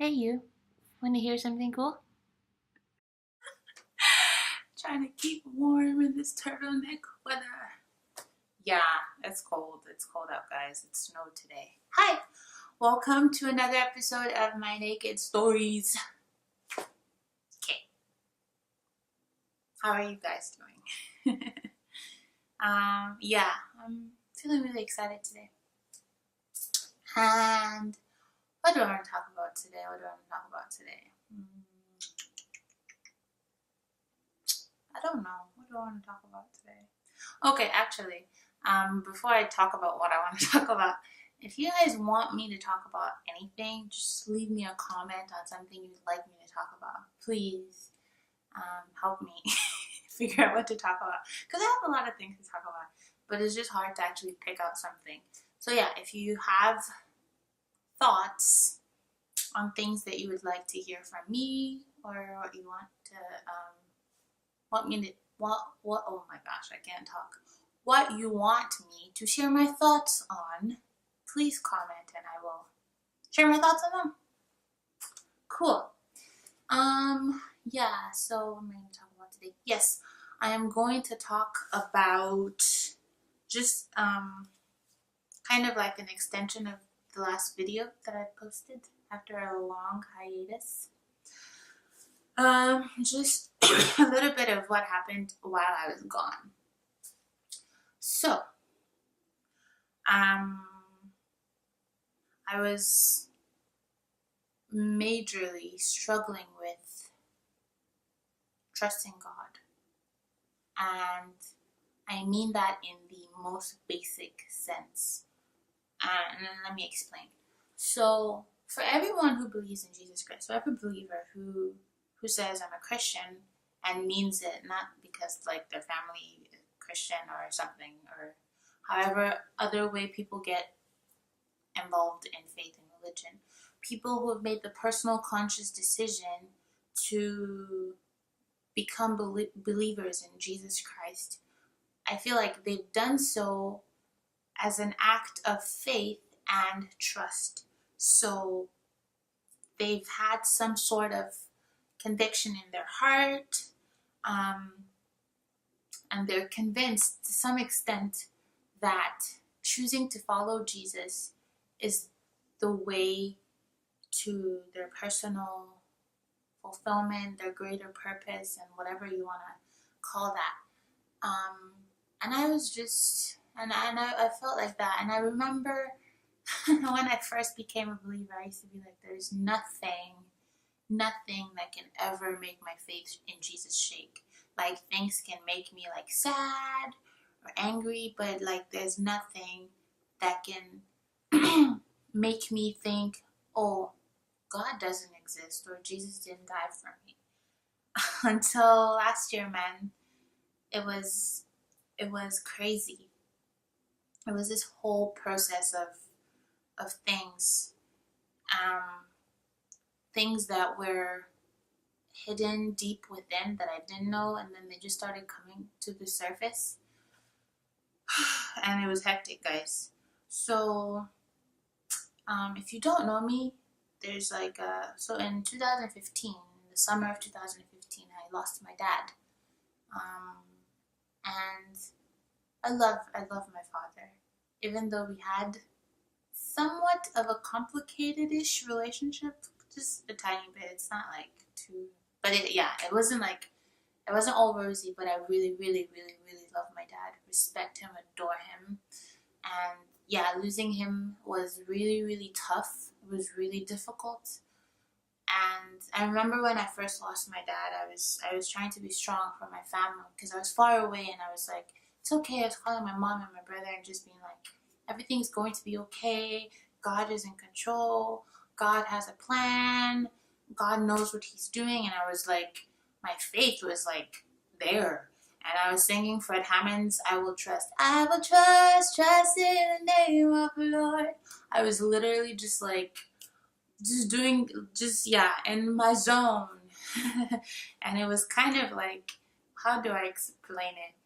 Hey you, want to hear something cool? Trying to keep warm in this turtleneck weather. Yeah, it's cold. It's cold out, guys. It snowed today. Hi, welcome to another episode of My Naked Stories. Okay, how are you guys doing? Yeah, I'm feeling really excited today. And what do I want to talk about today? I don't know. What do I want to talk about today? Okay, actually, before I talk about what I want to talk about, if you guys want me to talk about anything, just leave me a comment on something you'd like me to talk about. Please help me figure out what to talk about. Because I have a lot of things to talk about, but it's just hard to actually pick out something. So yeah, if you have thoughts on things that you would like to hear from me or what you want me to what oh my gosh, I can't talk. What you want me to share my thoughts on, please comment and I will share my thoughts on them. Cool. Yeah, so what am I going to talk about today? Yes, I am going to talk about just kind of like an extension of the last video that I posted after a long hiatus. Just a little bit of what happened while I was gone. So, I was majorly struggling with trusting God. And I mean that in the most basic sense. And let me explain. So, for everyone who believes in Jesus Christ, for every believer who says I'm a Christian and means it, not because like their family is Christian or something, or however other way people get involved in faith and religion, people who have made the personal conscious decision to become believers in Jesus Christ, I feel like they've done so as an act of faith and trust. So they've had some sort of conviction in their heart, and they're convinced to some extent that choosing to follow Jesus is the way to their personal fulfillment, their greater purpose, and whatever you want to call that. And I was just, and I felt like that. And I remember when I first became a believer, I used to be like, there's nothing that can ever make my faith in Jesus shake. Like, things can make me like sad or angry, but like there's nothing that can make me think, oh, God doesn't exist or Jesus didn't die for me. Until last year, man, it was crazy. It was this whole process of things, things that were hidden deep within that I didn't know, and then they just started coming to the surface. And it was hectic, guys. So, if you don't know me, there's like so in 2015, in the summer of 2015, I lost my dad, and I love my father, even though we had somewhat of a complicated-ish relationship, just a tiny bit. It's not like too, but it wasn't all rosy. But I really, really, really, really love my dad, respect him, adore him, and yeah, losing him was really, really tough. It was really difficult. And I remember when I first lost my dad, I was trying to be strong for my family because I was far away, and I was like, it's okay. I was calling my mom and my brother and just being like, everything's going to be okay. God is in control. God has a plan. God knows what he's doing. And I was like, my faith was like there. And I was singing Fred Hammond's I Will Trust. I will trust in the name of the Lord. I was literally just like, in my zone. And it was kind of like, how do I explain it?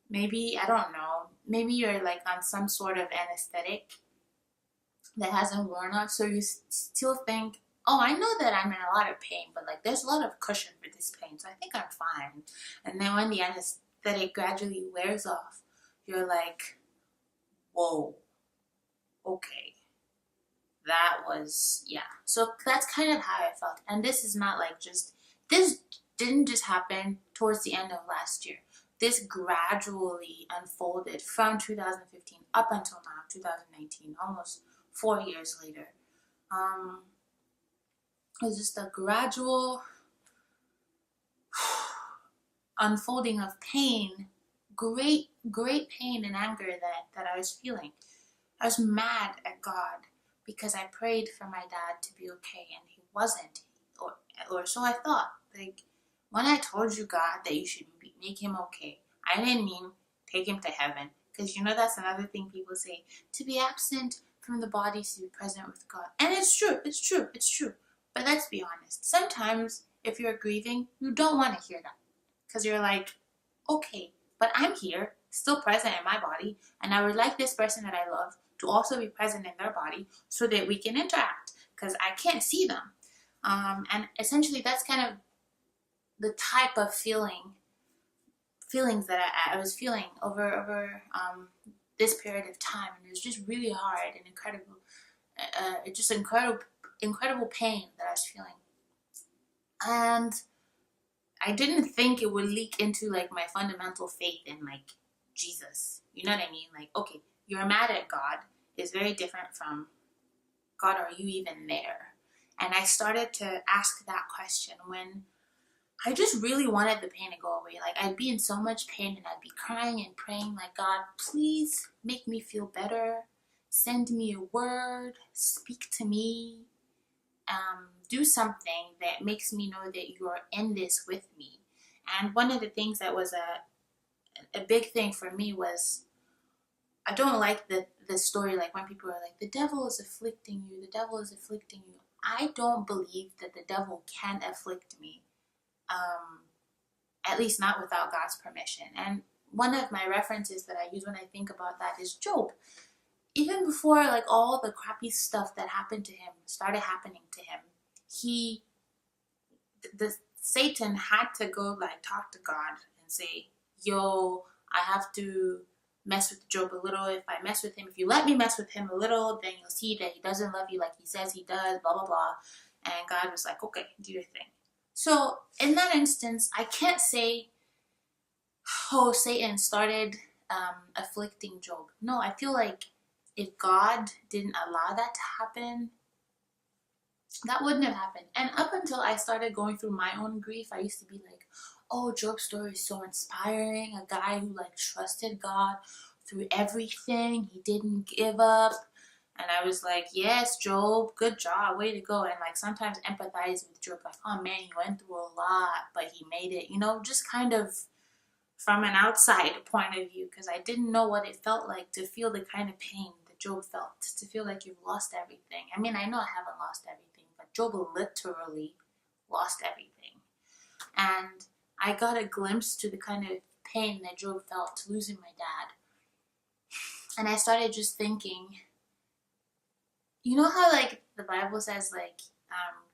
Maybe, I don't know, maybe you're like on some sort of anesthetic that hasn't worn off, so you still think, oh, I know that I'm in a lot of pain, but like there's a lot of cushion for this pain, so I think I'm fine. And then when the anesthetic gradually wears off, you're like, whoa, okay. That was, yeah. So that's kind of how I felt. And this is not like just, this didn't just happen towards the end of last year. This gradually unfolded from 2015 up until now, 2019, almost 4 years later. Um, it was just a gradual unfolding of pain, great pain and anger that I was feeling. I was mad at God because I prayed for my dad to be okay and he wasn't, or so I thought. Like, when I told you, God, that you should make him okay, I didn't mean take him to heaven, because you know that's another thing people say, to be absent from the body is to be present with God. And it's true, it's true, it's true. But let's be honest, sometimes if you're grieving, you don't want to hear that, because you're like, okay, but I'm here, still present in my body, and I would like this person that I love to also be present in their body so that we can interact, because I can't see them. And essentially that's kind of the type of feelings that I was feeling over this period of time. And it was just really hard and incredible, just incredible pain that I was feeling. And I didn't think it would leak into like my fundamental faith in like Jesus. You know what I mean? Like, okay, you're mad at God is very different from God, are you even there? And I started to ask that question when I just really wanted the pain to go away. Like, I'd be in so much pain and I'd be crying and praying like, God, please make me feel better. Send me a word, speak to me, do something that makes me know that you are in this with me. And one of the things that was a big thing for me was, I don't like the story like when people are like, the devil is afflicting you, the devil is afflicting you. I don't believe that the devil can afflict me, at least not without God's permission. And one of my references that I use when I think about that is Job. Even before like all the crappy stuff that happened to him started happening to him, the Satan had to go like talk to God and say, yo, I have to mess with Job a little. If I mess with him, if you let me mess with him a little, then you'll see that he doesn't love you like he says he does, blah, blah, blah. And God was like, okay, do your thing. So in that instance, I can't say, oh, Satan started afflicting Job. No, I feel like if God didn't allow that to happen, that wouldn't have happened. And up until I started going through my own grief, I used to be like, oh, Job's story is so inspiring. A guy who like trusted God through everything. He didn't give up. And I was like, yes, Job, good job, way to go. And like sometimes empathize with Job, like, oh man, he went through a lot, but he made it, you know, just kind of from an outside point of view, because I didn't know what it felt like to feel the kind of pain that Job felt, to feel like you've lost everything. I mean, I know I haven't lost everything, but Job literally lost everything. And I got a glimpse to the kind of pain that Job felt losing my dad. And I started just thinking, you know how like the Bible says like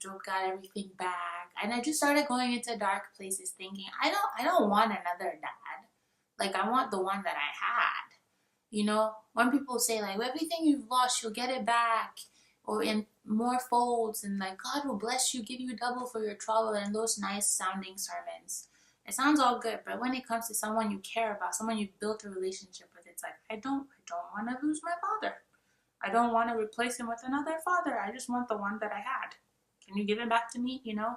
Job got everything back, and I just started going into dark places thinking, I don't want another dad. Like, I want the one that I had. You know, when people say like, well, everything you've lost, you'll get it back, or in more folds, and like God will bless you, give you double for your trouble, and those nice sounding sermons. It sounds all good, but when it comes to someone you care about, someone you've built a relationship with, it's like, I don't want to lose my father. I don't want to replace him with another father. I just want the one that I had. Can you give it back to me? You know?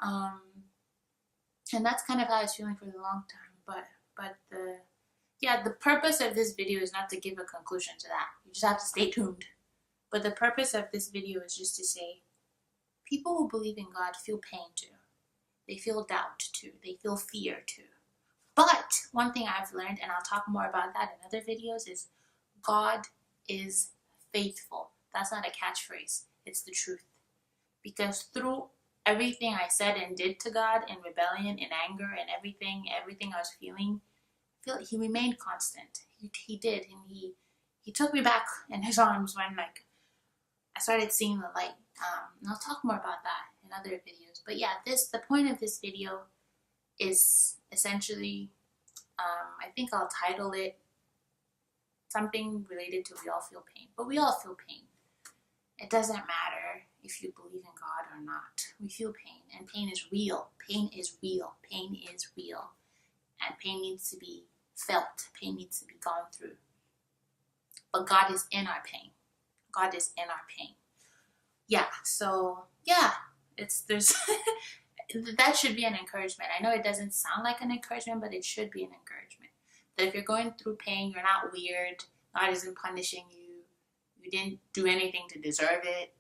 And that's kind of how I was feeling for a long time. But the purpose of this video is not to give a conclusion to that. You just have to stay tuned. But the purpose of this video is just to say, people who believe in God feel pain too. They feel doubt too. They feel fear too. But one thing I've learned, and I'll talk more about that in other videos, is God is faithful. That's not a catchphrase. It's the truth. Because through everything I said and did to God in rebellion, in anger, and everything I was feeling, I feel like he remained constant. He did, and he took me back in his arms when like I started seeing the light. And I'll talk more about that in other videos. But yeah, the point of this video is essentially, I think I'll title it something related to we all feel pain. But we all feel pain. It doesn't matter if you believe in God or not. We feel pain, and pain is real. Pain is real. Pain is real. And pain needs to be felt. Pain needs to be gone through. But God is in our pain. God is in our pain. Yeah, so yeah, there's that should be an encouragement. I know it doesn't sound like an encouragement, but it should be an encouragement. That if you're going through pain, you're not weird. God isn't punishing you. You didn't do anything to deserve it.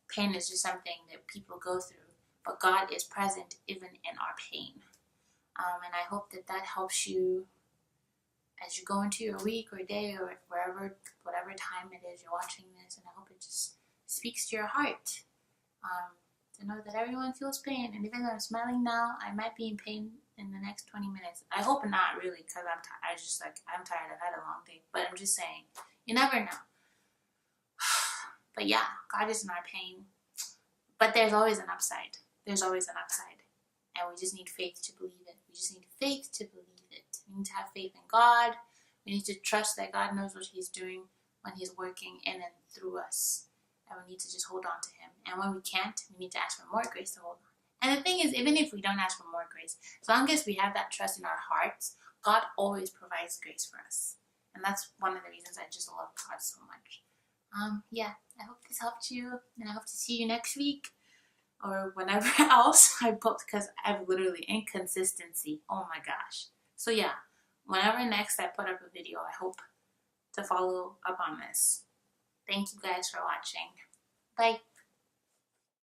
Pain is just something that people go through. But God is present even in our pain. And I hope that helps you as you go into your week or day or whatever time it is you're watching this. And I hope it just speaks to your heart. To know that everyone feels pain. And even though I'm smiling now, I might be in pain in the next 20 minutes. I hope not really, because I'm tired. I've had a long day. But I'm just saying, you never know. But yeah, God is in our pain. But there's always an upside. There's always an upside. And we just need faith to believe it. We just need faith to believe it. We need to have faith in God. We need to trust that God knows what He's doing when He's working in and through us. And we need to just hold on to Him. And when we can't, we need to ask for more grace to hold on. And the thing is, even if we don't ask for more grace, as long as we have that trust in our hearts, God always provides grace for us. And that's one of the reasons I just love God so much. Yeah, I hope this helped you, and I hope to see you next week or whenever else I post, because I have literally inconsistency. Oh my gosh. So yeah, whenever next I put up a video, I hope to follow up on this. Thank you guys for watching. Bye.